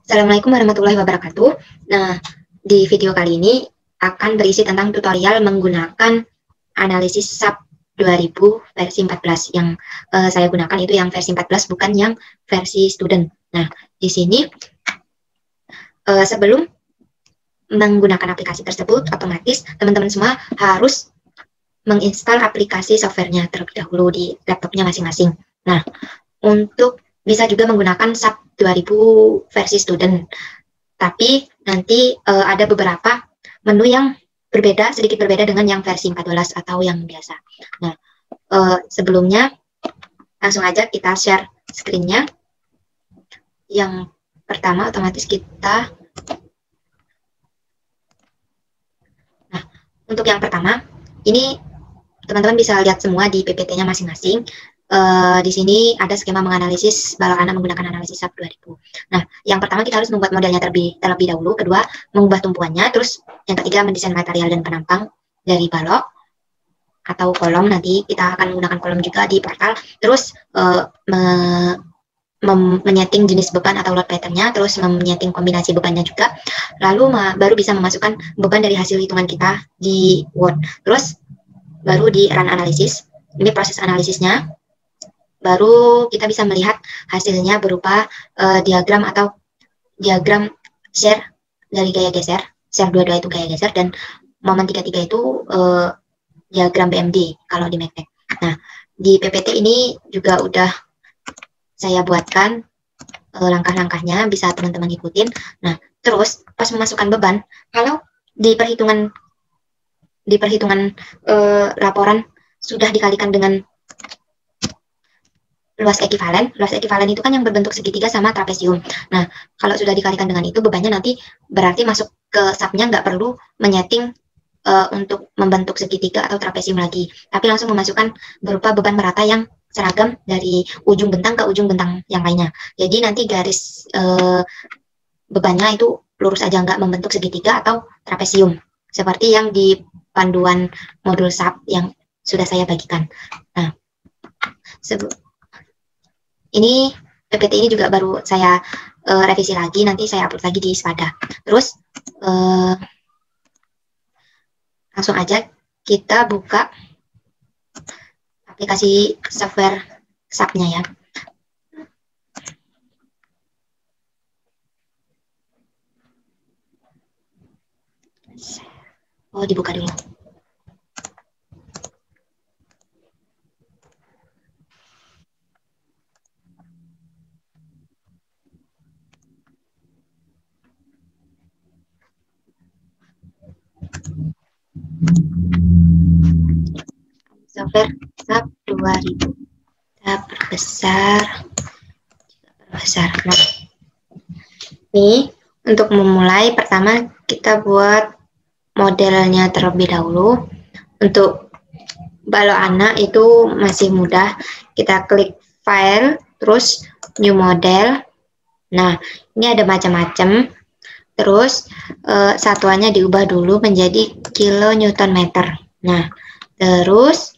Assalamualaikum warahmatullahi wabarakatuh. Nah, di video kali ini akan berisi tentang tutorial menggunakan analisis SAP 2000 versi 14. Yang saya gunakan itu yang versi 14, bukan yang versi student. Nah, di sini sebelum menggunakan aplikasi tersebut, otomatis teman-teman semua harus menginstal aplikasi softwarenya terlebih dahulu di laptopnya masing-masing. Nah, untuk bisa juga menggunakan SAP 2000 versi student, tapi nanti ada beberapa menu yang berbeda, sedikit berbeda dengan yang versi 14 atau yang biasa. Nah, sebelumnya langsung aja kita share screen-nya. Yang pertama otomatis kita, nah untuk yang pertama ini teman-teman bisa lihat semua di PPT-nya masing-masing. Di sini ada skema menganalisis balok anak menggunakan analisis SAP 2000. Nah, yang pertama kita harus membuat modelnya terlebih dahulu, kedua mengubah tumpuannya, terus yang ketiga mendesain material dan penampang dari balok atau kolom. Nanti kita akan menggunakan kolom juga di portal, terus menyeting jenis beban atau load pattern-nya, terus menyeting kombinasi bebannya juga, lalu baru bisa memasukkan beban dari hasil hitungan kita di Word, terus baru di run analisis. Ini proses analisisnya. Baru kita bisa melihat hasilnya berupa diagram atau diagram share dari gaya geser, share 22 itu gaya geser, dan momen 33 itu diagram BMD kalau di Mac. Nah, di PPT ini juga udah saya buatkan langkah-langkahnya, bisa teman-teman ikutin. Nah, terus pas memasukkan beban, kalau di perhitungan laporan sudah dikalikan dengan luas ekivalen itu kan yang berbentuk segitiga sama trapesium. Nah, kalau sudah dikalikan dengan itu, bebannya nanti berarti masuk ke SAP-nya, nggak perlu menyeting untuk membentuk segitiga atau trapesium lagi, tapi langsung memasukkan berupa beban merata yang seragam dari ujung bentang ke ujung bentang yang lainnya. Jadi nanti garis bebannya itu lurus aja, nggak membentuk segitiga atau trapesium, seperti yang di panduan modul SAP yang sudah saya bagikan. Nah, ini PPT ini juga baru saya revisi lagi, nanti saya upload lagi di Spada. Terus langsung aja kita buka aplikasi software SAP-nya ya. Oh, dibuka dulu. Software SAP 2000. Kita perbesar. Nah, nih untuk memulai, pertama kita buat modelnya terlebih dahulu. Untuk balok anak itu masih mudah. Kita klik file, terus new model. Nah, ini ada macam-macam. Terus satuannya diubah dulu menjadi kilonewton meter. Nah, terus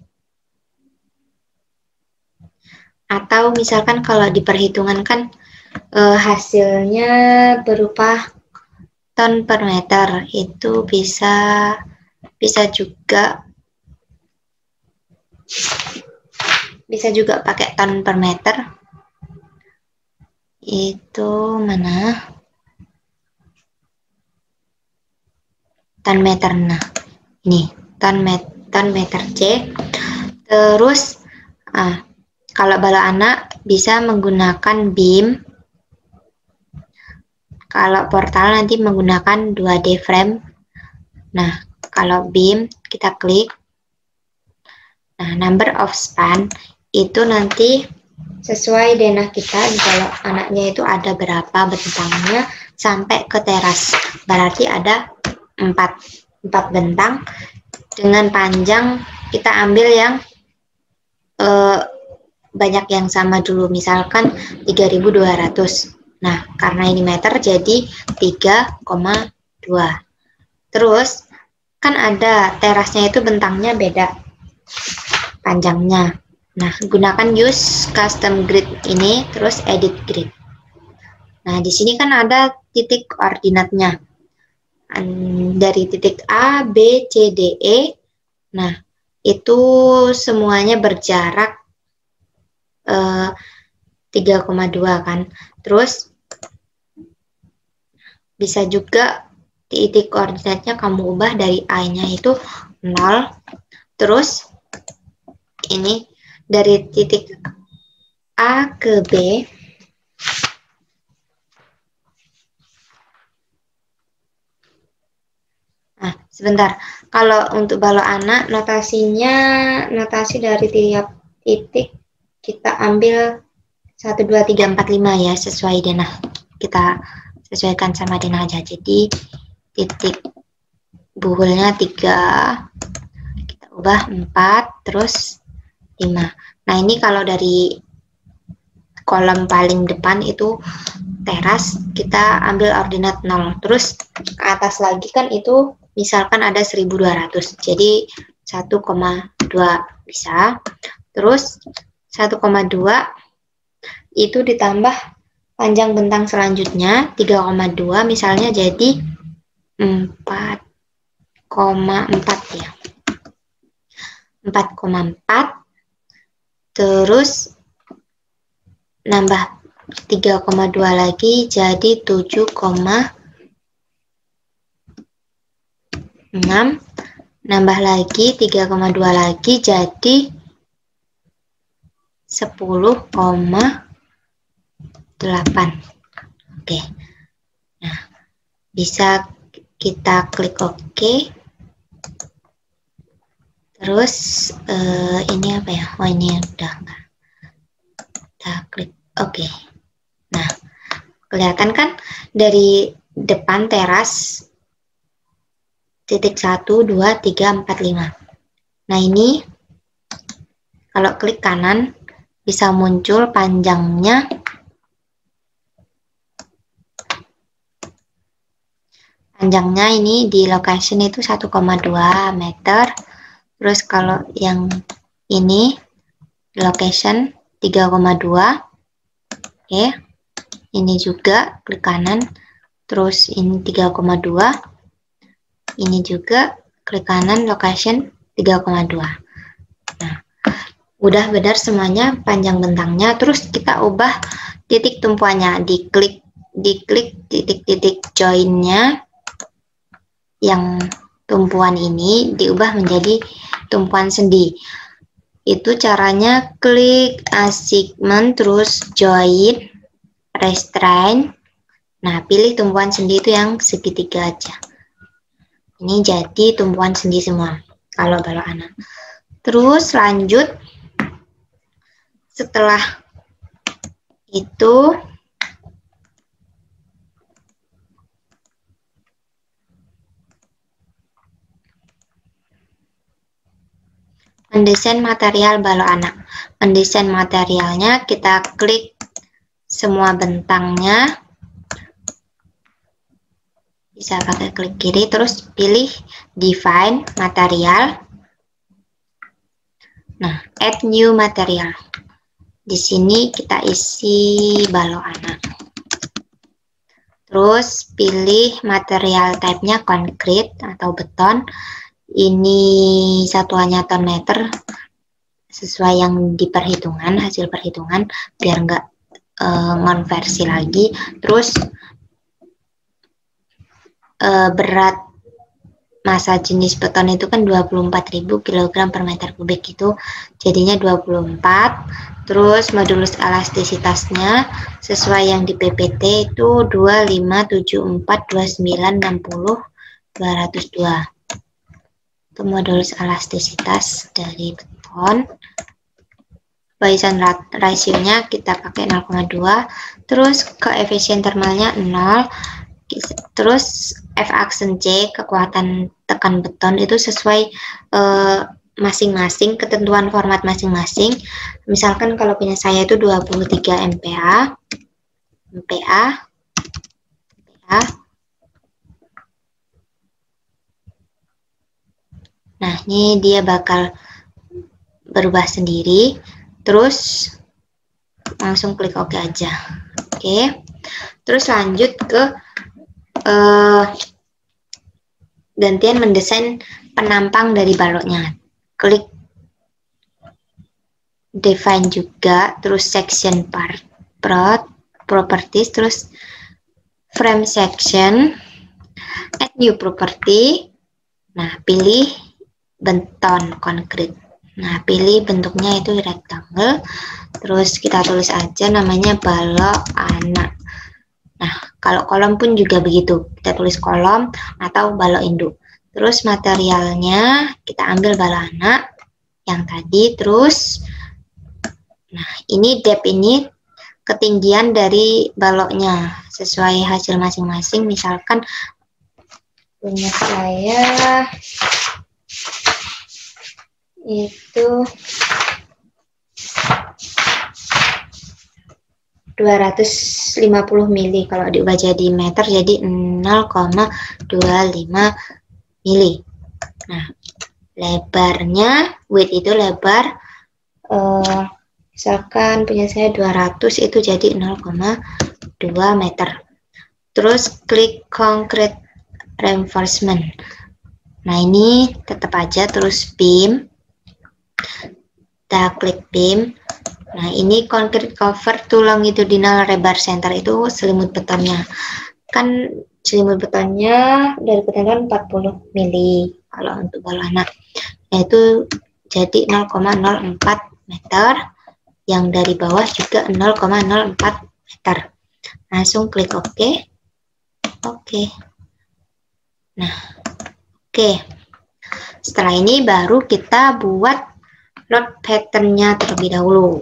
atau misalkan kalau diperhitungan kan hasilnya berupa ton per meter, itu bisa juga pakai ton per meter. Itu mana? Ton meter. Nah, ini ton meter C. Terus kalau balok anak bisa menggunakan beam. Kalau portal nanti menggunakan 2D frame. Nah, kalau beam kita klik. Nah, number of span itu nanti sesuai denah kita. Di balok anaknya itu ada berapa bentangnya sampai ke teras. Berarti ada 4 bentang dengan panjang. Kita ambil yang banyak yang sama dulu, misalkan 3200. Nah, karena ini meter jadi 3,2. Terus kan ada terasnya itu bentangnya beda panjangnya. Nah, gunakan use custom grid ini, terus edit grid. Nah, di sini kan ada titik koordinatnya. Dari titik A, B, C, D, E. Nah, itu semuanya berjarak 3,2 kan. Terus bisa juga titik koordinatnya kamu ubah dari A-nya itu 0. Terus ini dari titik A ke B. Nah, sebentar. Kalau untuk balok anak, notasi dari tiap titik kita ambil 1, 2, 3, 4, 5 ya, sesuai Dena. Kita sesuaikan sama Dena aja. Jadi, titik buhulnya 3, kita ubah 4, terus 5. Nah, ini kalau dari kolom paling depan itu teras, kita ambil ordinat 0. Terus ke atas lagi kan itu misalkan ada 1200, jadi 1,2 bisa. Terus 1,2 itu ditambah panjang bentang selanjutnya 3,2, misalnya jadi 4,4 ya. 4,4 terus nambah 3,2 lagi jadi 7,6, nambah lagi 3,2 lagi jadi 10,8. Oke. Nah, bisa kita klik OK. Terus ini apa ya? Oh, ini udah enggak. Kita klik OK. Nah, kelihatan kan dari depan teras titik 1, 2, 3, 4, 5. Nah, ini kalau klik kanan bisa muncul panjangnya. Panjangnya ini di location itu 1,2 meter. Terus kalau yang ini location 3,2. Oke. Ini juga klik kanan. Terus ini 3,2. Ini juga klik kanan location 3,2. Nah, udah benar semuanya panjang bentangnya. Terus kita ubah titik tumpuannya, diklik titik-titik joinnya, yang tumpuan ini diubah menjadi tumpuan sendi. Itu caranya klik assignment, terus join, restrain. Nah, pilih tumpuan sendi itu yang segitiga aja. Ini jadi tumpuan sendi semua kalau balok anak. Terus lanjut, setelah itu mendesain material balok anak. Mendesain materialnya kita klik semua bentangnya. Bisa pakai klik kiri, terus pilih define material. Nah, add new material. Di sini kita isi balok anak. Terus pilih material type-nya concrete atau beton. Ini satuannya ton meter sesuai yang diperhitungan, hasil perhitungan, biar nggak ngonversi lagi. Terus berat massa jenis beton itu kan 24.000 kg per meter kubik, itu jadinya 24. Terus modulus elastisitasnya sesuai yang di PPT itu 25742960 202. Itu modulus elastisitas dari beton. Poisson ratio-nya kita pakai 0,2. Terus koefisien termalnya 0. Terus F aksen C, kekuatan tekan beton itu sesuai masing-masing, ketentuan format masing-masing. Misalkan kalau punya saya itu 23 MPa. Nah, ini dia bakal berubah sendiri. Terus langsung klik OK aja. Oke. Terus lanjut ke gantian mendesain penampang dari baloknya. Klik define juga, terus section part, properties, terus frame section, add new property. Nah, pilih beton konkret. Nah, pilih bentuknya itu rectangle. Terus kita tulis aja namanya balok anak. Nah, kalau kolom pun juga begitu. Kita tulis kolom atau balok induk. Terus materialnya kita ambil balok anak yang tadi. Terus, nah ini depth ini ketinggian dari baloknya sesuai hasil masing-masing. Misalkan punya saya itu 250 mili, kalau diubah jadi meter jadi 0,25 mili. Nah, lebarnya, width itu lebar, misalkan punya saya 200, itu jadi 0,2 meter. Terus klik concrete reinforcement. Nah, ini tetap aja, terus beam. Kita klik beam. Nah, ini concrete cover to longitudinal rebar center, itu selimut betonnya. Kan selimut betonnya dari ketebalan 40 mili kalau untuk balok anak. Nah, itu jadi 0,04 meter. Yang dari bawah juga 0,04 meter. Langsung klik OK. Oke. Nah, oke. Setelah ini baru kita buat load pattern-nya terlebih dahulu.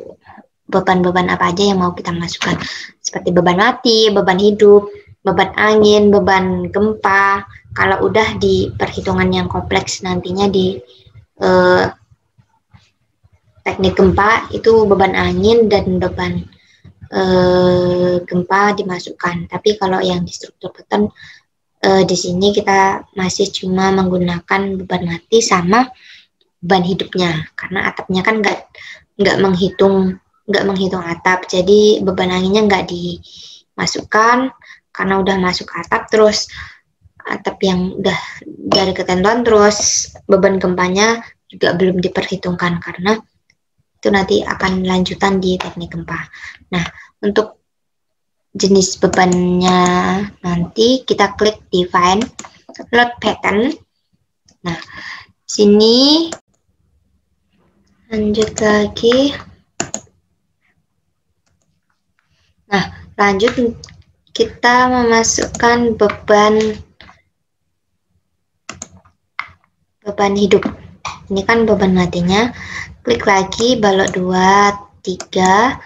Beban-beban apa aja yang mau kita masukkan, seperti beban mati, beban hidup, beban angin, beban gempa. Kalau udah di perhitungan yang kompleks nantinya di teknik gempa, itu beban angin dan beban gempa dimasukkan. Tapi kalau yang di struktur beton, di sini kita masih cuma menggunakan beban mati sama beban hidupnya, karena atapnya kan nggak menghitung atap, jadi beban anginnya nggak dimasukkan karena udah masuk atap. Terus atap yang udah dari ketentuan, terus beban gempanya juga belum diperhitungkan karena itu nanti akan lanjutan di teknik gempa. Nah, untuk jenis bebannya nanti kita klik define load pattern. Nah, sini lanjut lagi. Nah, lanjut kita memasukkan beban hidup. Ini kan beban matinya. Klik lagi balok 2, 3,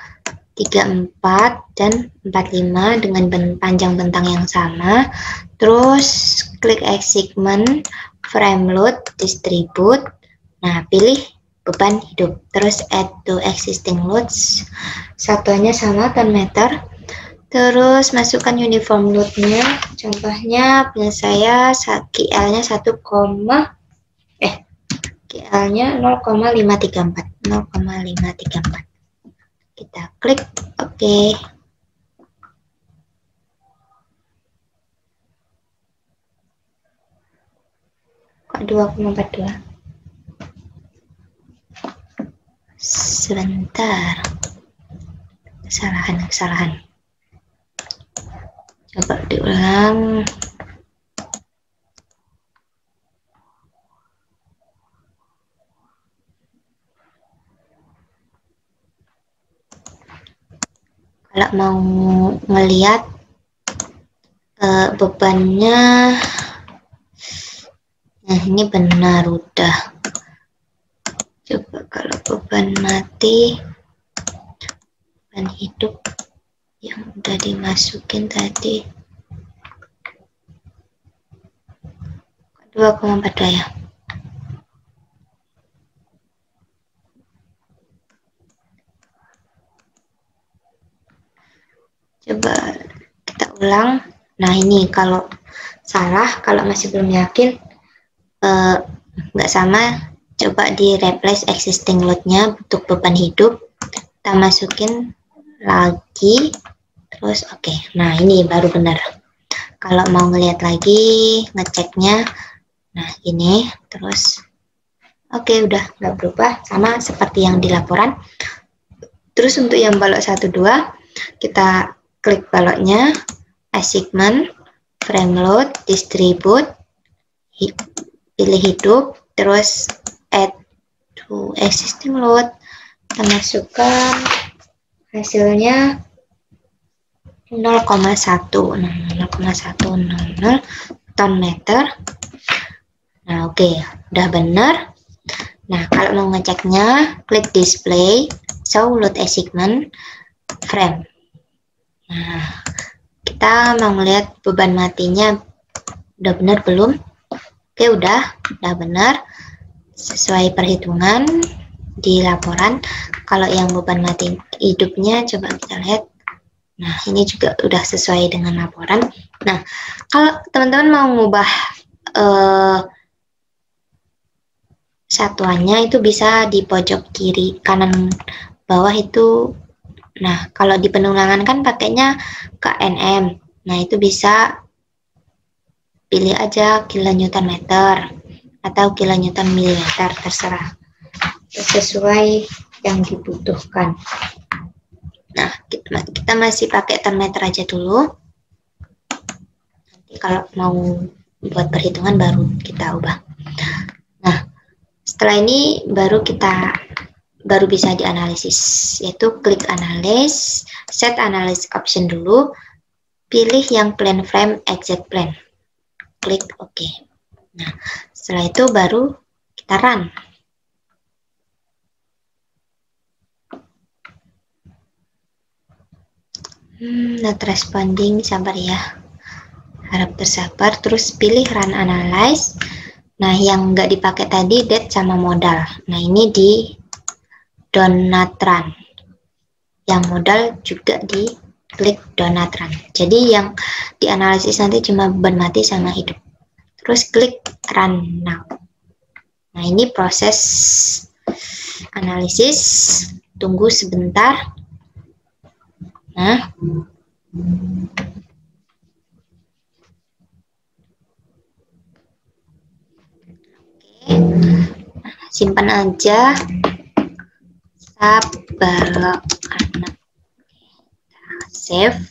34 dan 45 dengan panjang bentang yang sama. Terus klik X segment, frame load, distribute. Nah, pilih beban hidup. Terus add to existing loads. Satuannya sama 10 meter. Terus masukkan uniform load-nya. Contohnya punya saya KL-nya 0,534. Kita klik OK. Kok 2,42? Sebentar. Kesalahan. Coba diulang. Kalau mau ngelihat bebannya, nah ini benar udah. Coba kalau beban mati, beban hidup yang udah dimasukin tadi 2,42 ya. Coba kita ulang. Nah, ini kalau salah, kalau masih belum yakin nggak sama, coba di replace existing load-nya untuk beban hidup. Kita masukin lagi Terus oke. Nah, ini baru benar. Kalau mau ngelihat lagi, ngeceknya, nah ini, terus oke, udah nggak berubah, sama seperti yang di laporan. Terus untuk yang balok 1, 2, kita klik baloknya, assignment, frame load, distribute, pilih hidup, terus add to existing load, kita masukkan hasilnya 0,100 ton meter. Nah, oke, udah benar. Nah, kalau mau ngeceknya, klik display, show load assignment, frame. Nah, kita mau melihat beban matinya udah benar belum? Oke, udah benar. Sesuai perhitungan di laporan. Kalau yang beban mati hidupnya, coba kita lihat. Nah, ini juga udah sesuai dengan laporan. Nah, kalau teman-teman mau ngubah satuannya, itu bisa di pojok kiri kanan bawah itu. Nah, kalau di pengulangan kan pakainya KNM. Nah, itu bisa pilih aja kilonewton meter atau kilonewton milimeter, terserah. Sesuai yang dibutuhkan. Nah, kita masih pakai ton meter aja dulu. Nanti kalau mau buat perhitungan baru kita ubah. Nah, setelah ini baru bisa dianalisis, yaitu klik analysis, set analysis option dulu, pilih yang plan frame exact plan, klik OK. Nah, setelah itu baru kita run. Not responding, sabar ya, harap bersabar. Terus pilih run analyze. Nah, yang nggak dipakai tadi date sama modal. Nah, ini di donat run. Yang modal juga di klik donat run. Jadi yang dianalisis nanti cuma beban mati sama hidup. Terus klik run now. Nah, ini proses analisis. Tunggu sebentar. Nah, simpan aja. Balok anak. Save.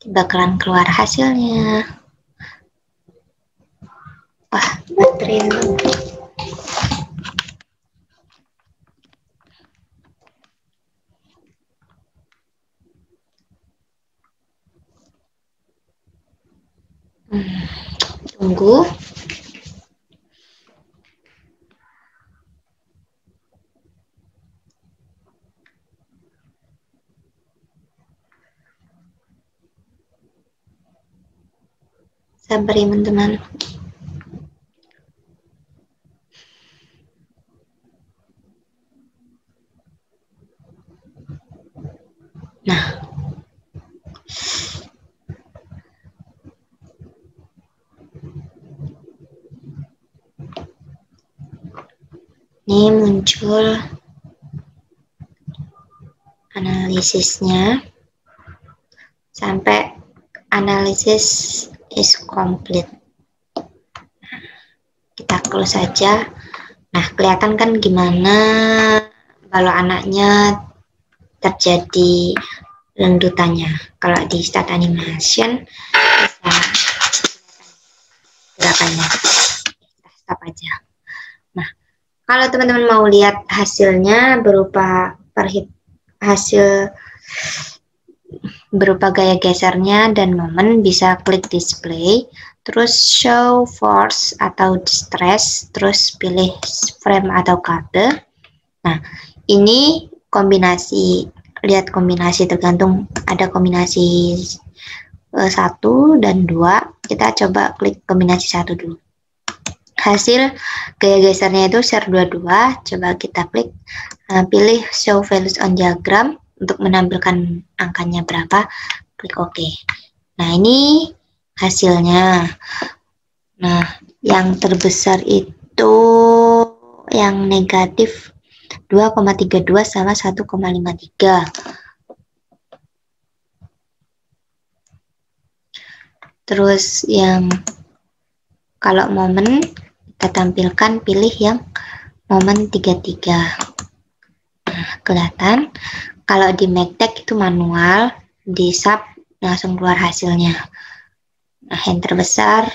Bakalan keluar hasilnya. Wah, baterai tunggu. Sabar ya teman-teman. Nah, ini muncul analisisnya sampai analisis is complete. Kita close saja. Nah, kelihatan kan gimana kalau anaknya terjadi rendutannya. Kalau di start animation bisa gerakannya. Stop aja. Nah, kalau teman-teman mau lihat hasilnya berupa hasil berupa gaya gesernya dan momen, bisa klik display, terus show force atau stress, terus pilih frame atau kabel. Nah, ini kombinasi, lihat kombinasi, tergantung, ada kombinasi 1 dan 2. Kita coba klik kombinasi 1 dulu. Hasil gaya gesernya itu SER22, coba kita klik, pilih show values on diagram untuk menampilkan angkanya berapa, klik OK. Nah, ini hasilnya. Nah, yang terbesar itu yang negatif 2,32 sama 1,53. Terus yang kalau momen kita tampilkan, pilih yang momen 33. Nah, kelihatan. Kalau di Magtek itu manual, di sub langsung keluar hasilnya. Nah, yang terbesar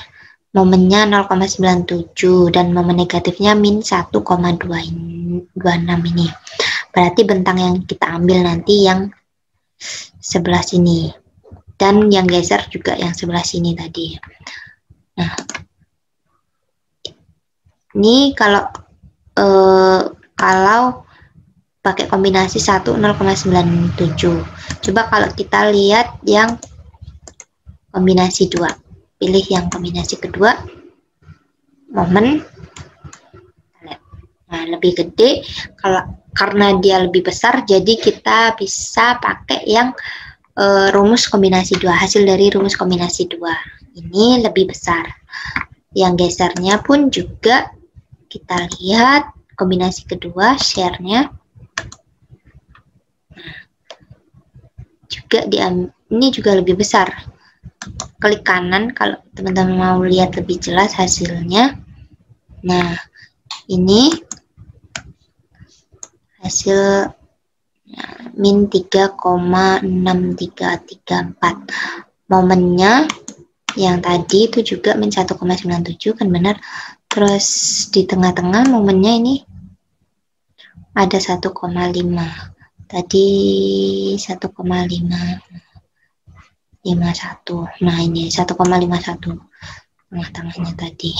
momennya 0,97 dan momen negatifnya min 1,26 ini. Berarti bentang yang kita ambil nanti yang sebelah sini. Dan yang geser juga yang sebelah sini tadi. Nah, ini kalau pakai kombinasi 1 0,97. Coba kalau kita lihat yang kombinasi 2. Pilih yang kombinasi kedua. Momen. Nah, lebih gede karena dia lebih besar, jadi kita bisa pakai yang rumus kombinasi 2, hasil dari rumus kombinasi 2. Ini lebih besar. Yang gesernya pun juga kita lihat kombinasi kedua, share-nya juga ini juga lebih besar. Klik kanan kalau teman-teman mau lihat lebih jelas hasilnya. Nah, ini hasil min 3,6334. Momennya yang tadi itu juga min 1,97 kan benar. Terus di tengah-tengah momennya ini ada 1,5. Tadi 1,551. Nah, ini 1,51 tengah-tengahnya tadi.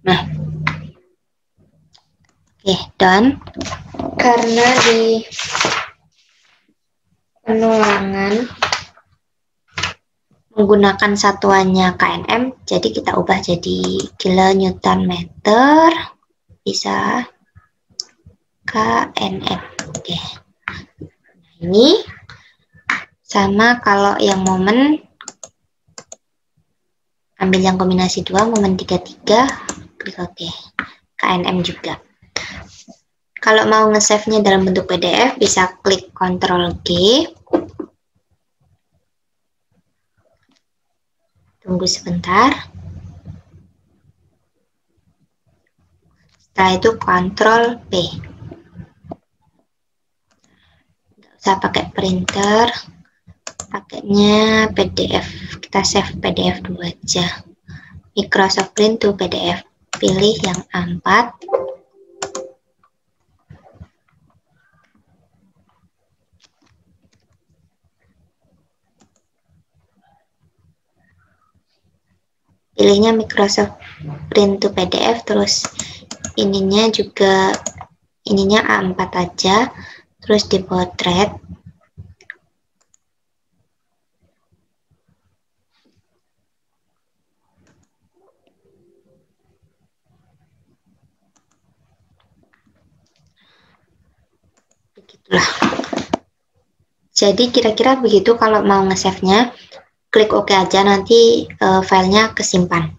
Nah, oke, done. Karena di penulangan menggunakan satuannya kNm, jadi kita ubah jadi kilonewton meter, bisa kNm. Oke. Ini sama kalau yang momen, ambil yang kombinasi 2, momen 33, klik OK. kNm juga. Kalau mau nge-save-nya dalam bentuk PDF, bisa klik Ctrl G. Tunggu sebentar. Setelah itu Ctrl P. Nggak usah pakai printer, pakainya PDF. Kita save PDF dulu aja. Microsoft Print to PDF. Pilih yang A4. Pilihnya Microsoft Print to PDF, terus ininya juga, ininya A4 aja, terus di potret. Begitulah. Jadi kira-kira begitu kalau mau nge-save-nya. Klik OK aja, nanti filenya kesimpan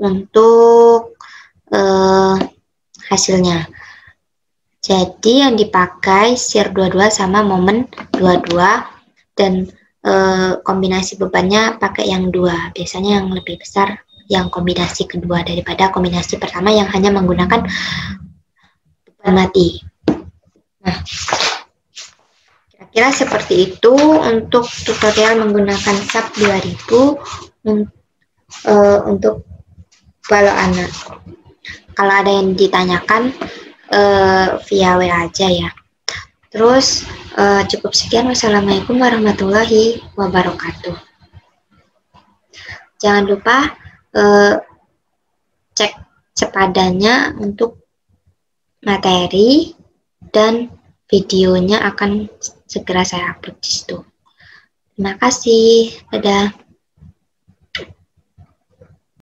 untuk hasilnya. Jadi yang dipakai share 22 sama momen 22, dan kombinasi bebannya pakai yang 2. Biasanya yang lebih besar yang kombinasi kedua daripada kombinasi pertama yang hanya menggunakan beban mati. Nah, kira-kira seperti itu untuk tutorial menggunakan SAP 2000 untuk balok anak. Kalau ada yang ditanyakan via WA aja ya. Terus cukup sekian. Wassalamualaikum warahmatullahi wabarakatuh. Jangan lupa cek sepadannya untuk materi, dan videonya akan segera saya upload di situ. Terima kasih. Dadah.